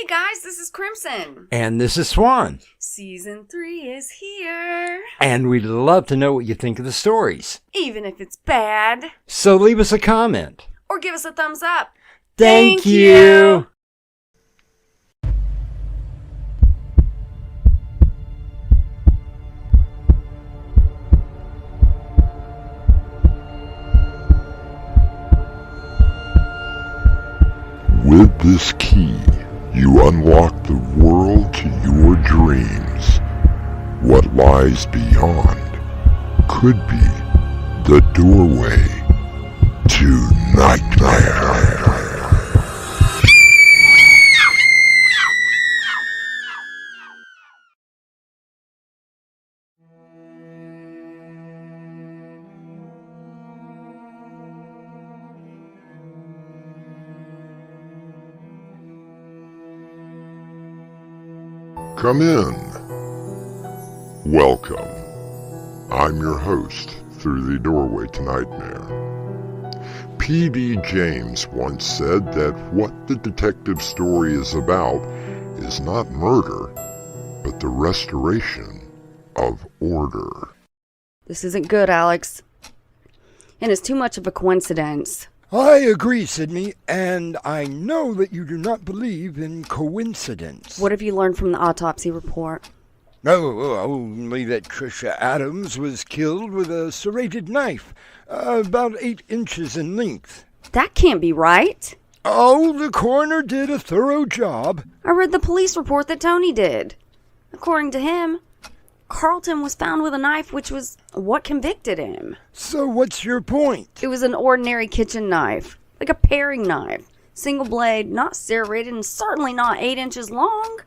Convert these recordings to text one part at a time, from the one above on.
guys, this is Crimson. And this is Swan. Season 3 is here. And we'd love to know what you think of the stories. Even if it's bad. So leave us a comment. Or give us a thumbs up. Thank you. With this key, you unlock the world to your dreams. What lies beyond could be the doorway to nightmare. Come in. Welcome. I'm your host through the doorway to nightmare. P.D. James once said that what the detective story is about is not murder, but the restoration of order. This isn't good, Alex. And it's too much of a coincidence. I agree, Sydney, and I know that you do not believe in coincidence. What have you learned from the autopsy report? Only that Trisha Adams was killed with a serrated knife, about 8 inches in length. That can't be right. Oh, the coroner did a thorough job. I read the police report that Tony did. According to him, Carlton was found with a knife, which was what convicted him. So what's your point? It was an ordinary kitchen knife, like a paring knife. Single blade, not serrated, and certainly not 8 inches long.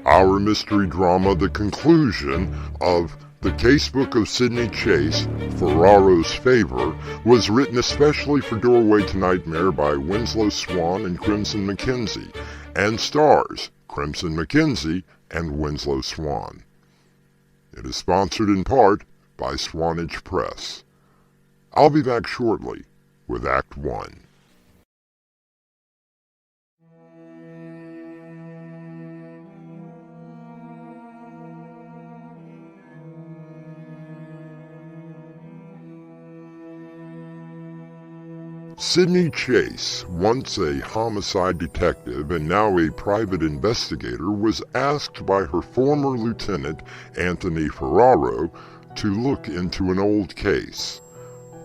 Our mystery drama, The Conclusion of The Casebook of Sidney Chase, FERRARO'S Favor, was written especially for Doorway to Nightmare by Winslow Swan and Crimson McKenzie, and stars Crimson McKenzie and Winslow Swan. It is sponsored in part by Swanage Press. I'll be back shortly with Act 1. Sidney Chase, once a homicide detective and now a private investigator, was asked by her former lieutenant, Anthony Ferraro, to look into an old case.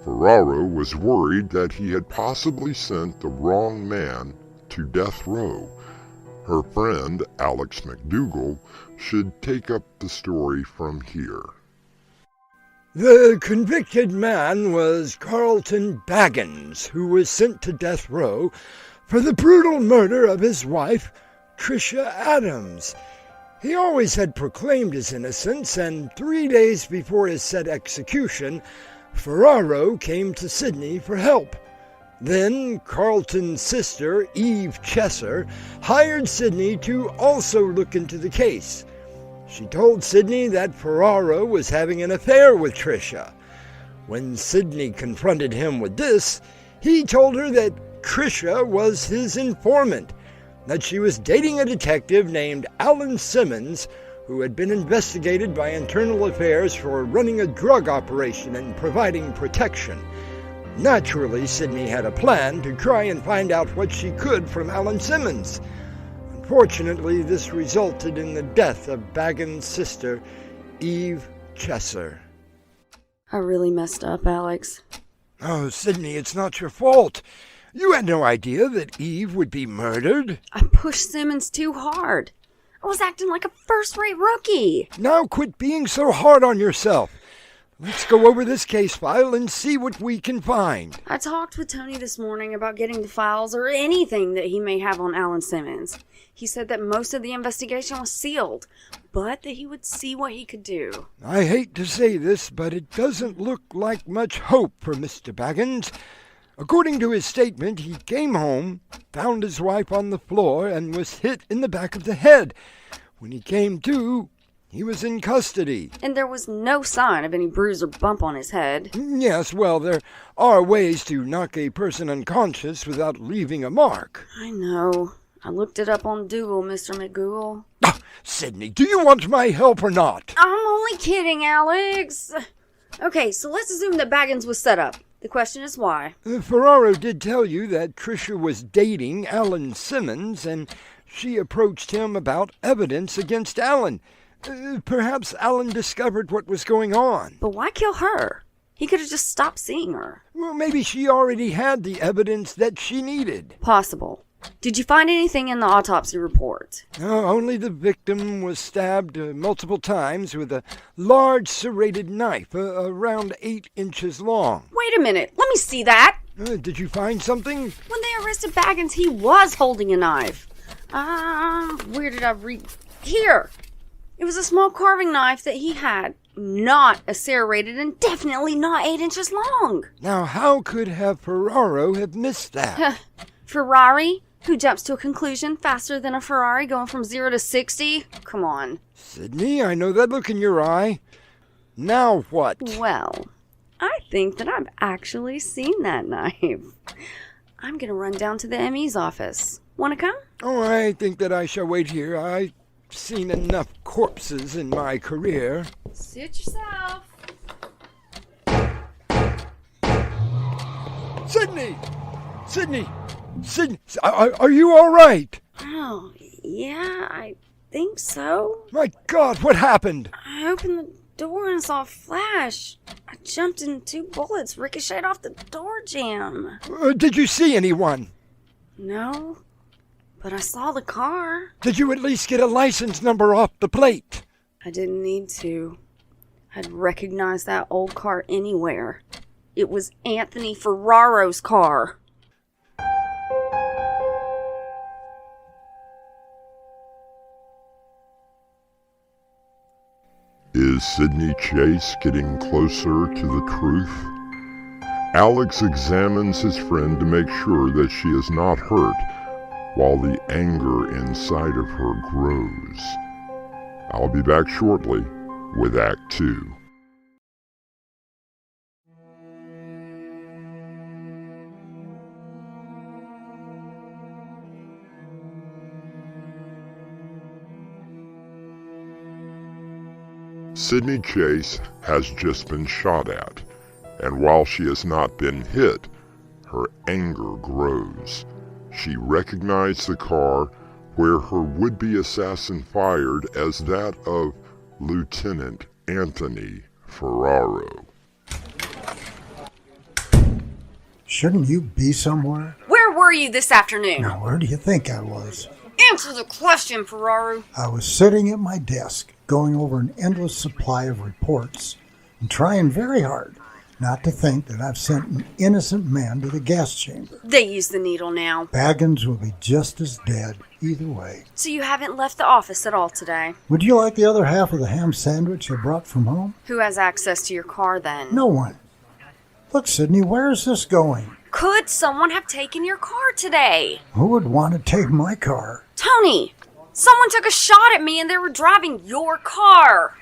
Ferraro was worried that he had possibly sent the wrong man to death row. Her friend, Alex McDougall, should take up the story from here. The convicted man was Carlton Baggins, who was sent to death row for the brutal murder of his wife, Trisha Adams. He always had proclaimed his innocence, and 3 days before his said execution, Ferraro came to Sydney for help. Then Carlton's sister, Eve Chesser, hired Sydney to also look into the case. She told Sydney that Ferraro was having an affair with Trisha. When Sydney confronted him with this, he told her that Trisha was his informant, that she was dating a detective named Alan Simmons, who had been investigated by Internal Affairs for running a drug operation and providing protection. Naturally, Sydney had a plan to try and find out what she could from Alan Simmons. Unfortunately, this resulted in the death of Baggins' sister, Eve Chesser. I really messed up, Alex. Oh, Sydney, it's not your fault. You had no idea that Eve would be murdered. I pushed Simmons too hard. I was acting like a first-rate rookie. Now quit being so hard on yourself. Let's go over this case file and see what we can find. I talked with Tony this morning about getting the files or anything that he may have on Alan Simmons. He said that most of the investigation was sealed, but that he would see what he could do. I hate to say this, but it doesn't look like much hope for Mr. Baggins. According to his statement, he came home, found his wife on the floor, and was hit in the back of the head. When he came to, He was in custody. And there was no sign of any bruise or bump on his head. Yes, well, there are ways to knock a person unconscious without leaving a mark. I know. I looked it up on Google, Mr. McGoogle. Sydney, do you want my help or not? I'm only kidding, Alex. Okay, so let's assume that Baggins was set up. The question is why. Ferraro did tell you that Tricia was dating Alan Simmons, and she approached him about evidence against Alan. Perhaps Alan discovered what was going on. But why kill her? He could have just stopped seeing her. Well, maybe she already had the evidence that she needed. Possible. Did you find anything in the autopsy report? No, only the victim was stabbed multiple times with a large serrated knife, around 8 inches long. Wait a minute. Let me see that. Did you find something? When they arrested Baggins, he was holding a knife. Where did I read? Here. It was a small carving knife that he had. Not a serrated and definitely not 8 inches long. Now, how could Ferraro have missed that? Ferrari? Who jumps to a conclusion faster than a Ferrari going from 0 to 60? Come on. Sydney, I know that look in your eye. Now what? Well, I think that I've actually seen that knife. I'm going to run down to the ME's office. Want to come? Oh, I think that I shall wait here. I've seen enough corpses in my career. Suit yourself. Sydney! Sydney! Sydney, are you all right? Oh, yeah, I think so. My God, what happened? I opened the door and saw a flash. I jumped and 2 bullets ricocheted off the door jamb. Did you see anyone? No, but I saw the car. Did you at least get a license number off the plate? I didn't need to. I'd recognize that old car anywhere. It was Anthony Ferraro's car. Is Sydney Chase getting closer to the truth? Alex examines his friend to make sure that she is not hurt, while the anger inside of her grows. I'll be back shortly with Act 2. Sydney Chase has just been shot at, and while she has not been hit, her anger grows. She recognized the car where her would-be assassin fired as that of Lieutenant Anthony Ferraro. Shouldn't you be somewhere? Where were you this afternoon? Now, where do you think I was? Answer the question, Ferraro. I was sitting at my desk, going over an endless supply of reports, and trying very hard not to think that I've sent an innocent man to the gas chamber. They use the needle now. Baggins will be just as dead either way. So you haven't left the office at all today? Would you like the other half of the ham sandwich I brought from home? Who has access to your car then? No one. Look, Sydney, where is this going? Could someone have taken your car today? Who would want to take my car? Tony! Someone took a shot at me and they were driving your car!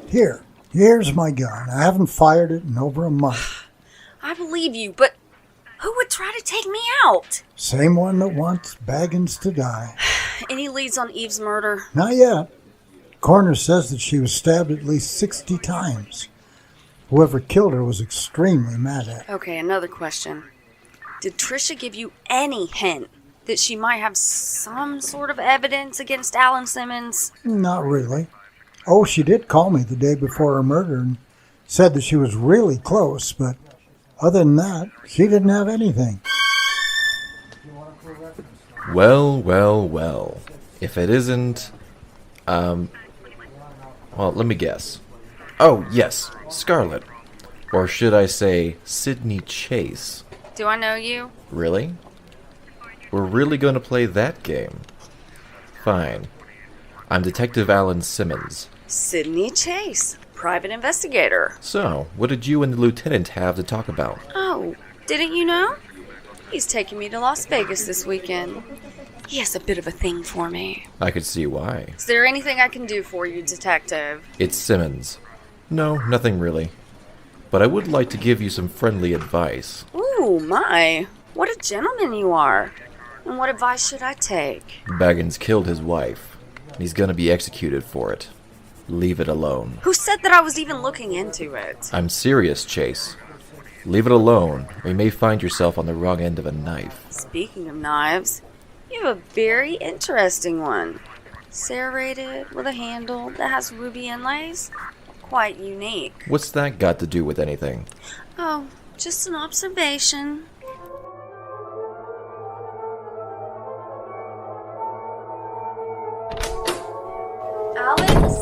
Here's my gun. I haven't fired it in over a month. I believe you, but who would try to take me out? Same one that wants Baggins to die. Any leads on Eve's murder? Not yet. Coroner says that she was stabbed at least 60 times. Whoever killed her was extremely mad at her. Okay, another question. Did Tricia give you any hint that she might have some sort of evidence against Alan Simmons? Not really. Oh, she did call me the day before her murder and said that she was really close, but other than that, she didn't have anything. Well. If it isn't, well, let me guess. Oh, yes, Scarlett. Or should I say, Sydney Chase. Do I know you? Really? We're really going to play that game? Fine. I'm Detective Alan Simmons. Sydney Chase, private investigator. So, what did you and the lieutenant have to talk about? Oh, didn't you know? He's taking me to Las Vegas this weekend. He has a bit of a thing for me. I could see why. Is there anything I can do for you, Detective? It's Simmons. No, nothing really. But I would like to give you some friendly advice. Ooh, my. What a gentleman you are. And what advice should I take? Baggins killed his wife. He's gonna be executed for it. Leave it alone. Who said that I was even looking into it? I'm serious, Chase. Leave it alone, or you may find yourself on the wrong end of a knife. Speaking of knives, you have a very interesting one. Serrated with a handle that has ruby inlays. Quite unique. What's that got to do with anything? Oh, just an observation. Alex?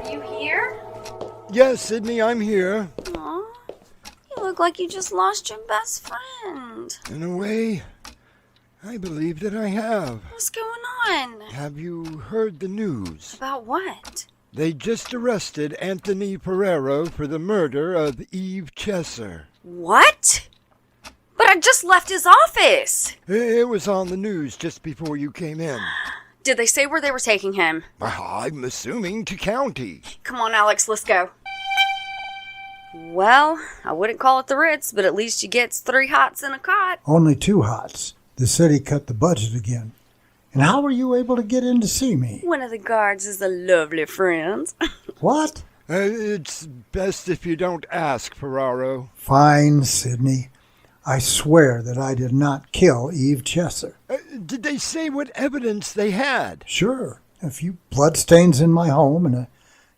Are you here? Yes, Sydney, I'm here. Aw, you look like you just lost your best friend. In a way, I believe that I have. What's going on? Have you heard the news? About what? They just arrested Anthony Ferraro for the murder of Eve Chesser. What? But I just left his office. It was on the news just before you came in. Did they say where they were taking him? I'm assuming to county. Come on, Alex, let's go. Well, I wouldn't call it the Ritz, but at least you get 3 hots in a cot. Only 2 hots. The city cut the budget again. And how were you able to get in to see me? One of the guards is a lovely friend. What? It's best if you don't ask, Ferraro. Fine, Sydney. I swear that I did not kill Eve Chesser. Did they say what evidence they had? Sure, a few bloodstains in my home and a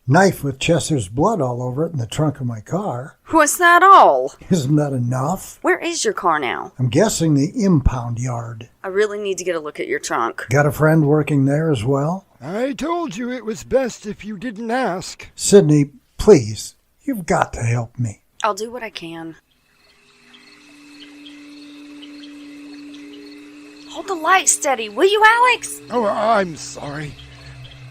knife with Chesser's blood all over it in the trunk of my car. Was that all? Isn't that enough? Where is your car now? I'm guessing the impound yard. I really need to get a look at your trunk. Got a friend working there as well? I told you it was best if you didn't ask. Sydney, please, you've got to help me. I'll do what I can. Hold the light steady, will you, Alex? Oh, I'm sorry.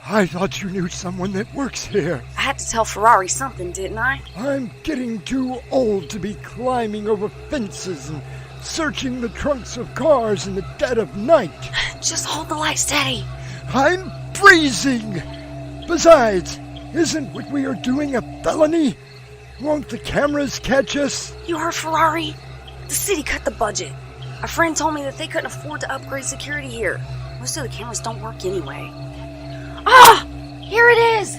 I thought you knew someone that works here. I had to tell Ferrari something, didn't I? I'm getting too old to be climbing over fences and searching the trunks of cars in the dead of night. Just hold the light steady. I'm freezing! Besides, isn't what we are doing a felony? Won't the cameras catch us? You heard Ferrari? The city cut the budget. A friend told me that they couldn't afford to upgrade security here. Most of the cameras don't work anyway. Ah! Here it is!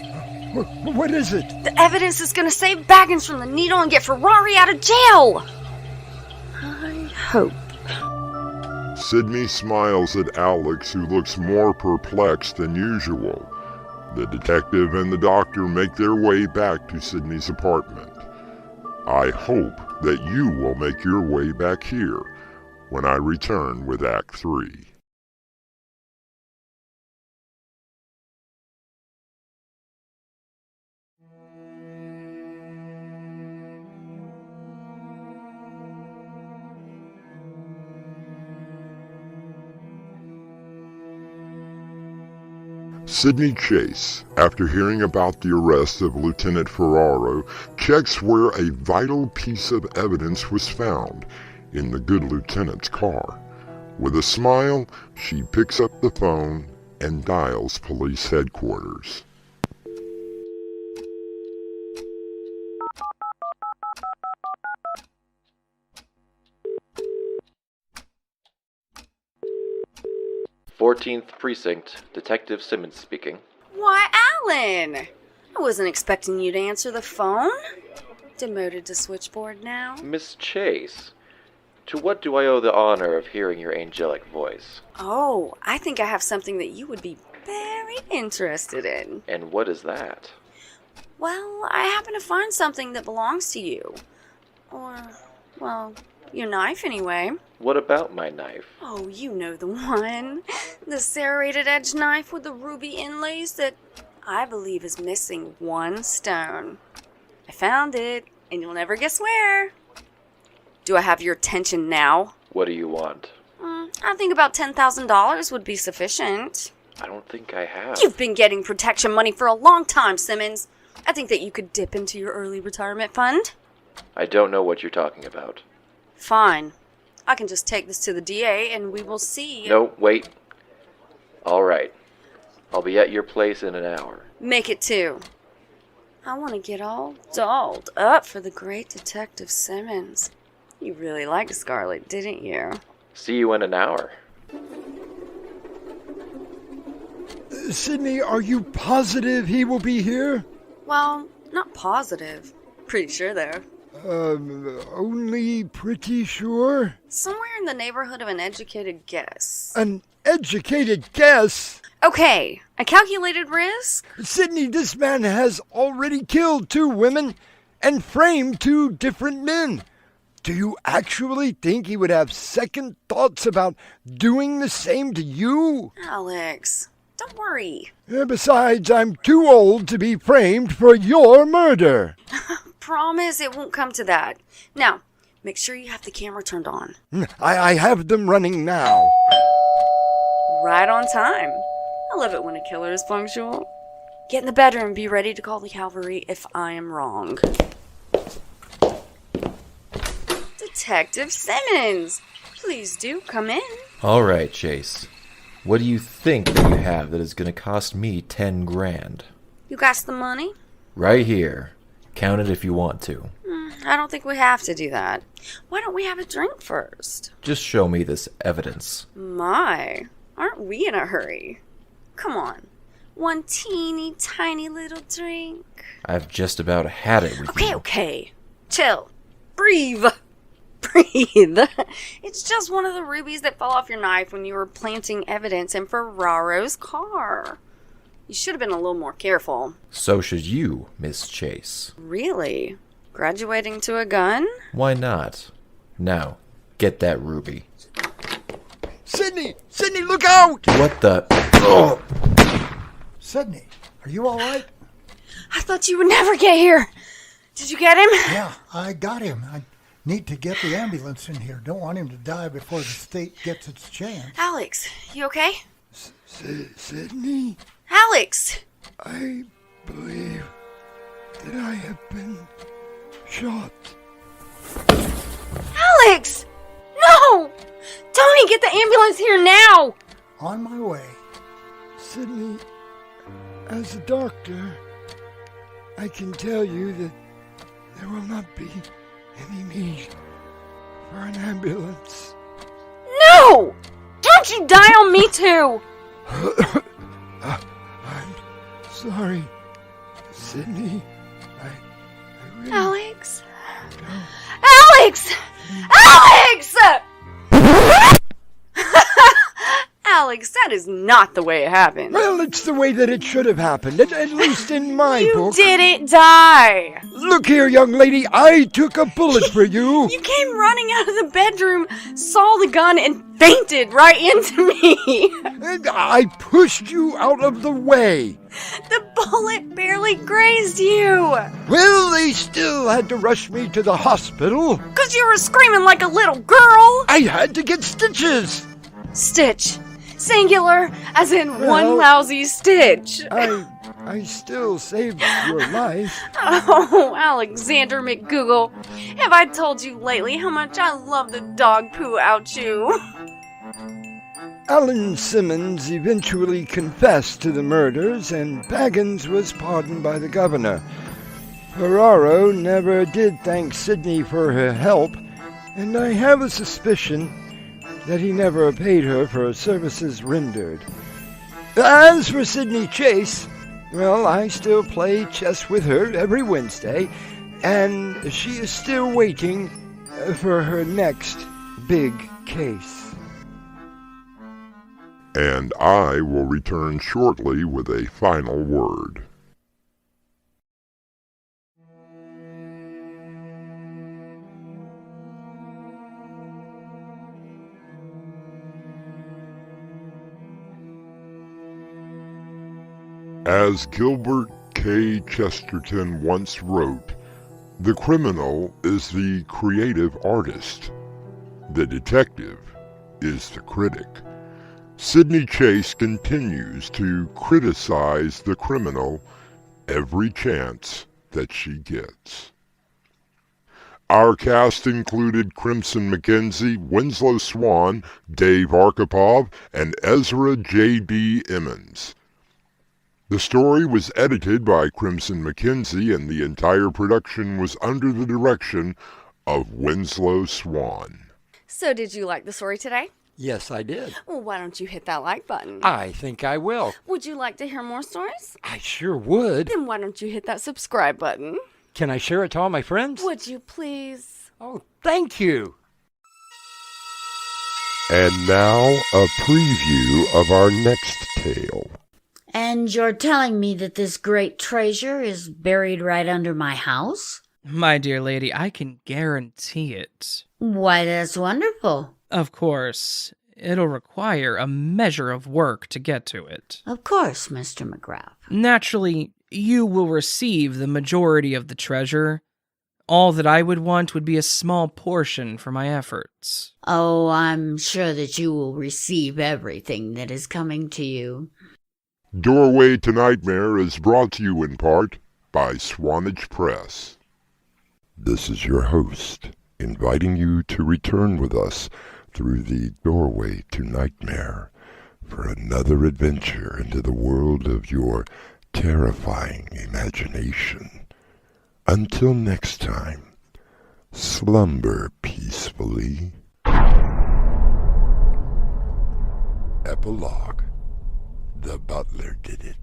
What is it? The evidence is gonna save Baggins from the needle and get Ferrari out of jail! I hope. Sydney smiles at Alex, who looks more perplexed than usual. The detective and the doctor make their way back to Sydney's apartment. I hope that you will make your way back here when I return with Act 3. Sydney Chase, after hearing about the arrest of Lieutenant Ferraro, checks where a vital piece of evidence was found, in the good lieutenant's car. With a smile, she picks up the phone and dials police headquarters. "14th Precinct, Detective Simmons speaking." Why, Alan! I wasn't expecting you to answer the phone. Demoted to switchboard now. Miss Chase, to what do I owe the honor of hearing your angelic voice? Oh, I think I have something that you would be very interested in. And what is that? Well, I happen to find something that belongs to you. Or, well, your knife anyway. What about my knife? Oh, you know the one. The serrated edge knife with the ruby inlays that I believe is missing 1 stone. I found it, and you'll never guess where. Do I have your attention now? What do you want? I think about $10,000 would be sufficient. I don't think I have. You've been getting protection money for a long time, Simmons. I think that you could dip into your early retirement fund. I don't know what you're talking about. Fine. I can just take this to the DA and we will see. No, wait. All right. I'll be at your place in an hour. Make it 2. I want to get all dolled up for the great Detective Simmons. You really liked Scarlet, didn't you? See you in an hour. Sydney, are you positive he will be here? Well, not positive. Pretty sure, though. Only pretty sure? Somewhere in the neighborhood of an educated guess. An educated guess? Okay, a calculated risk? Sydney, this man has already killed 2 women and framed 2 different men. Do you actually think he would have second thoughts about doing the same to you? Alex, don't worry. Besides, I'm too old to be framed for your murder. Promise it won't come to that. Now, make sure you have the camera turned on. I have them running now. Right on time. I love it when a killer is punctual. Get in the bedroom and be ready to call the cavalry if I am wrong. Detective Simmons, please do come in. All right, Chase. What do you think that you have that is going to cost me 10 grand? You got the money? Right here. Count it if you want to. I don't think we have to do that. Why don't we have a drink first? Just show me this evidence. My, aren't we in a hurry? Come on. One teeny tiny little drink. I've just about had it with you. Okay. Chill. Breathe. Breathe. It's just one of the rubies that fell off your knife when you were planting evidence in Ferraro's car. You should have been a little more careful. So should you, Miss Chase. Really? Graduating to a gun? Why not? Now, get that ruby. Sydney! Sydney, look out! What the... Oh! Sydney, are you all right? I thought you would never get here. Did you get him? Yeah, I got him. I need to get the ambulance in here. Don't want him to die before the state gets its chance. Alex, you okay? Sydney, Alex! I believe that I have been shot. Alex! No! Tony, get the ambulance here now! On my way. Sydney, as a doctor, I can tell you that there will not be any need for an ambulance. No! Don't you die on me too! I'm sorry, Sydney. I really Alex? Alex! Alex! Alex, that is not the way it happened. Well, it's the way that it should have happened, at least in my You book. didn't die. Look here, young lady, I took a bullet for you. You came running out of the bedroom, saw the gun, and fainted right into me. And I pushed you out of the way. The bullet barely grazed you. Well, they still had to rush me to the hospital. 'Cause you were screaming like a little girl. I had to get stitches. Stitch. Singular, as in Well, one lousy stitch. I still saved your life. Oh, Alexander McGoogle. Have I told you lately how much I love the dog poo out you? Alan Simmons eventually confessed to the murders, and Baggins was pardoned by the governor. Ferraro never did thank Sydney for her help, and I have a suspicion that he never paid her for services rendered. As for Sydney Chase, well, I still play chess with her every Wednesday, and she is still waiting for her next big case. And I will return shortly with a final word. As Gilbert K. Chesterton once wrote, the criminal is the creative artist. The detective is the critic. Sydney Chase continues to criticize the criminal every chance that she gets. Our cast included Crimson McKenzie, Winslow Swan, Dave Arkhipov, and Ezra J.B. Emmons. The story was edited by Crimson McKenzie, and the entire production was under the direction of Winslow Swan. So did you like the story today? Yes, I did. Well, why don't you hit that like button? I think I will. Would you like to hear more stories? I sure would. Then why don't you hit that subscribe button? Can I share it to all my friends? Would you please? Oh, thank you. And now, a preview of our next tale. And you're telling me that this great treasure is buried right under my house? My dear lady, I can guarantee it. Why, that's wonderful. Of course, it'll require a measure of work to get to it. Of course, Mr. McGrath. Naturally, you will receive the majority of the treasure. All that I would want would be a small portion for my efforts. Oh, I'm sure that you will receive everything that is coming to you. Doorway to Nightmare is brought to you in part by Swanage Press. This is your host, inviting you to return with us through the Doorway to Nightmare for another adventure into the world of your terrifying imagination. Until next time, slumber peacefully. Epilogue. The butler did it.